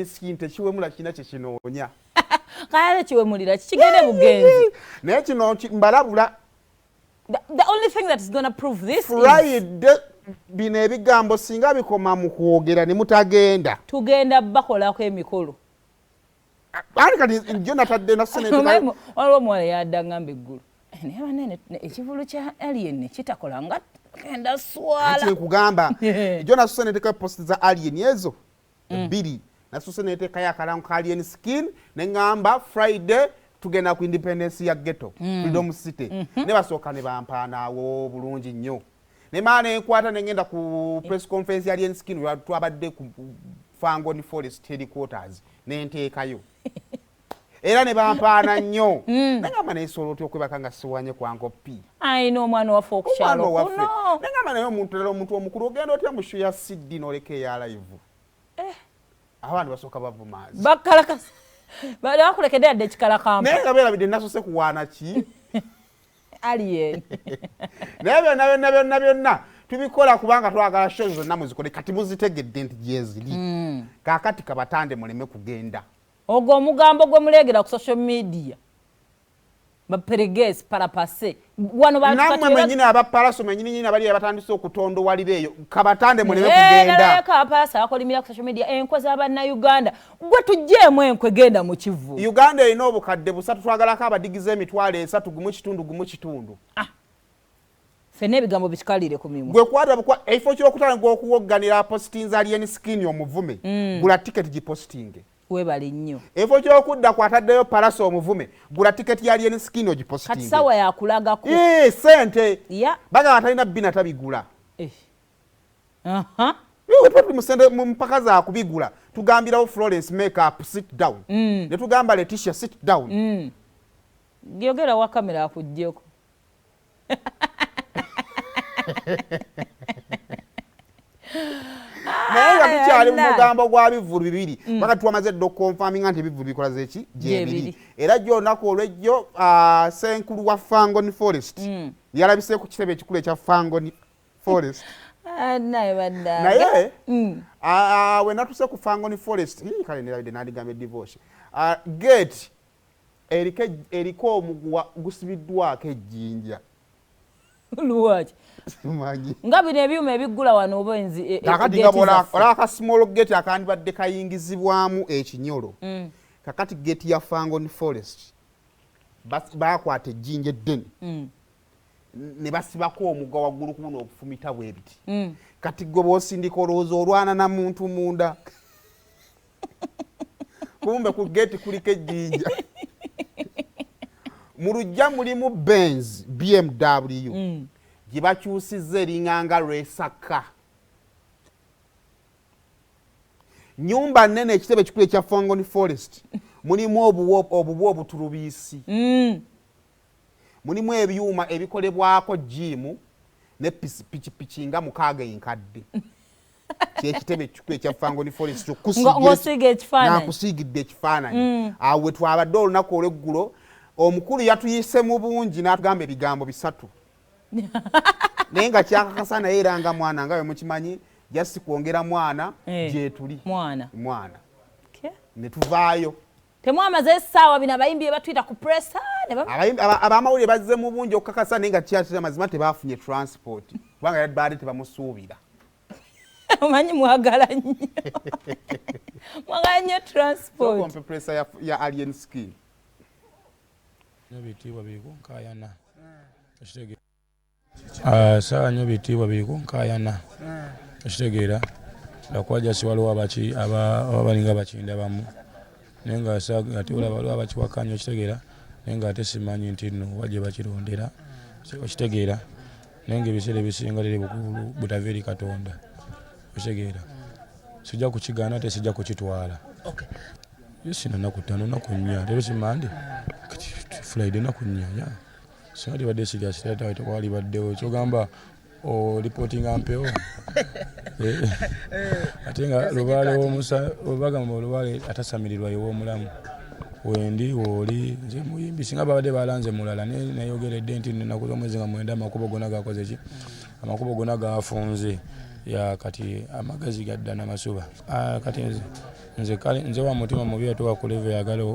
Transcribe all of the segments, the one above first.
skin tekiwemula kina kye kinoonya. Kaya kiwemulira kigende bugenzi. Naye kino mbalabula. The only thing that is going to prove this Friday bino ebigambo singa bikoma mu kwogera ne mutagenda. Tugenda bakolako emikolo. Ani kati njo natadde na senete. Waliwo mwala yadda ngamba eggulu. Naye banene ekivulu kya alien kitakola nga kenda swala. Ati kugamba njo na senete ka post za alien ezo. Biri na senete kaya kalangu ka alien skin ne ngamba Friday tugenda ku independence ya ghetto Freedom City ne basooka ne bampaanaawo bulungi nnyo ne maana enkwata ne ngenda ku press conference ya Alien Skin twabadde ku Fangoni Forest headquarters ne nteekayo era ne bampaana nnyo nangamba n'esolo okwebaka nga siwanye kwango pi ayina omwana waffe okukyalo kuno nangamba naye omuntu omukulu ogenda otya mu show ya CD n'oleka eya live abantu basooka bavumaazi bakalakasa bali bakulekedde adde ekikalakamba naye nga beerabidde nasose kuwaana ki alien naye byonna tubikola kubanga twagala show zonna muzikole kati muzitegedde nti gyeziri kaakati kabatande muleme kugenda ogwo omugambo gwe muleegera ku social media baperegesi parapase wano namwe mwenyini aba Pallaso mwenyini nyini abali abatandise okutondowalira eyo kabatande muleme kugenda ka Pallaso akolimira ku social media enkwe z'abanna Uganda gwe tujjeemu enkwe genda mu kivu Uganda erina obukadde busatu twagalako abadigize emitwalo 3 gumu kitundu fene ebigambo bikikalire ku mimwe gwe kwata bukwa efo ky'okutala ng'okuwogganira postinza Alien Skin omuvume gula ticket gipostinge webali nnyo efo ky'okudda kwataddeyo Pallaso omuvume gula ticket ya Alien Skin ogipostinge kati sawa yakulagako sente ya baga batalina bina tabigula musende mpaka za kubigula tugambirawo Florence makeup sit down ne tugamba Letitia sit down gyogera wa kamera akujjeko naye nga tukyali mu mugambo gwa bivulu bibiri paka tuwamaze dde okukonfaminga nti ebivulu bikola zeki gyebiri era gyo olunaku olwejjo senkulu wa Fangoni Forest yalabise ku kitebe ekikulu ekya Fangoni Forest naye we natuse ku Fangoni Forest kale nerabidde nandigambe divorce gate eriko omuguwa gusibiddwako ejjinja luwaki nga bino ebyuma ebiggula wano obenzi kakati nga olaka small gate akandibadde kayingizibwamu ekinyolo kakati gate ya Fangoni Forest bakwata ejjinja eddene ne basibako omugga waggulu kuno okufumita bwebiti kati gwe bw'osindika olowooza olwana na muntu munda kumbe ku gate kuliko ejjinja mu lujja mulimu Benz BMW gye bakyusizza eringanga lwesaka nyumba nnene ekitebe ekikulu ekya Fangoni Forest mulimu obuwa obutulubiisi mulimu ebyuma ebikolebwako jimu ne pikipiki nga 6 enkadde kyekitebe ekikulu ekya Fangoni Forest nakusiigidde ekifaananyi awo we twabadde olunaku olweggulo omukulu yatuyise mu bungi n'atugamba ebigambo 3 naye nga kyakakasa naye era nga mwana nga we mukimanyi jasi kwongera mwana gyetuli mwana ne tuvaayo temwamaze essaawa bino abayimbi batwita ku pressa abamawulire bazze mu bungi okukakasa naye nga kyatira mazima tebafunye transport kubanga yadbaade tebamusuubira omanyi mwagala nnyo transport pressa ya Alien Skin Nyobitiibwa biri kunkayana ekitegeera sawa nyobitiibwa biri kunkayana ekitegeera lakwajasi waliwo ababalinga bakinda bamu naye nga ate olaba waliwo abakiwakanya ekitegeera naye nga ate simanyi nti nno wajje bakirondera ekitegeera naye nga ebiseera ebisinga liri bukulu butava eri Katonda ekitegeera sijja kukigaana ate sijja kukitwala sina naku 5 naku 4 leero simande Friday naku 4 sinali badde serious tata twali baddewo kyogamba reporting mpewo ate nga lubaale w'omusa obagamba olubaale atasamirirwa y'omulamu wendi woli nze muyimbi singa babadde balanze mulala nayogeredde nti naku z'omwezi nga 9 amakubo gonna gakoze ki amakubo gonna gafunze ya kati amagezi gadda n'amasuba kati nze wa mutima mubi atuwa ku level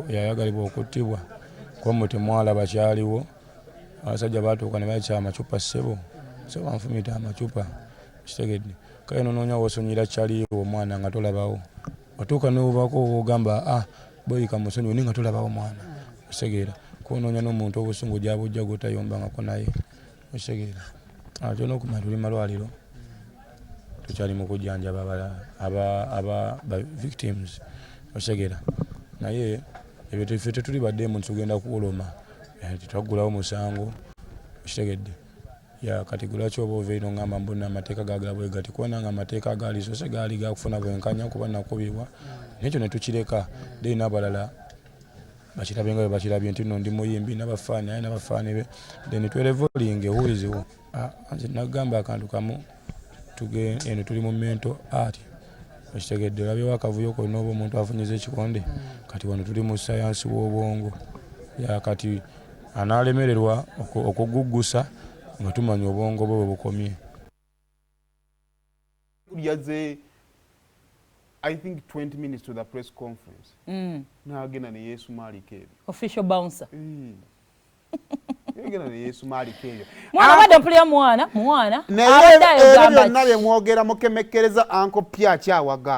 yayagalibwa okuttibwa kuba muti mwala bakyaliwo abasajja baatuuka ne bayita amacupa ssebo so banfumita amacupa kitegedde kale nonoonya wosonyera kyaliwo omwana nga tolabawo otuuka n'obubako ogamba boyika musonyiwe ni nga tolabawo mwana osegeera kunoonya n'omuntu obusungu gyabujja gotayombangako naye osegeera kyona okumanya tuli malwaliro tukyali mu kujjanjaba aba victims osegeera naye ebyo ffe tetuli baddemu tugenda kuwoloma tetwaggulawo musango okitegedde kati gulaki oba ova ino ngamba mbona amateeka gagabwe gati kubona nga amateeka gaali sose gaali gakufuna bwenkanya kuba nakubibwa nekyo netukireka deni n'abalala bakirabe nga bakirabye nti nno ndi muyimbi n'abafaani aye n'abafaani be then twerevolinge huiziwo nze nagamba akantu kamu eno tuli mu mental art okitegedde olabyewo akavuyo konna oba omuntu afunyiza ekikonde kati wano tuli mu sayansi w'obwongo kati analemererwa okuguggusa nga tumanya obwongo bwe bukomye. I think 20 minutes to the press conference. N'agenda ne yeesumaalika ebyo. Official bouncer. N'agenda ne yeesumaalika ebyo. Mwana badde mpulira mwana. Naye ebyo byonna bye mwogera mukemekkereza Uncle Pya Akyawaga.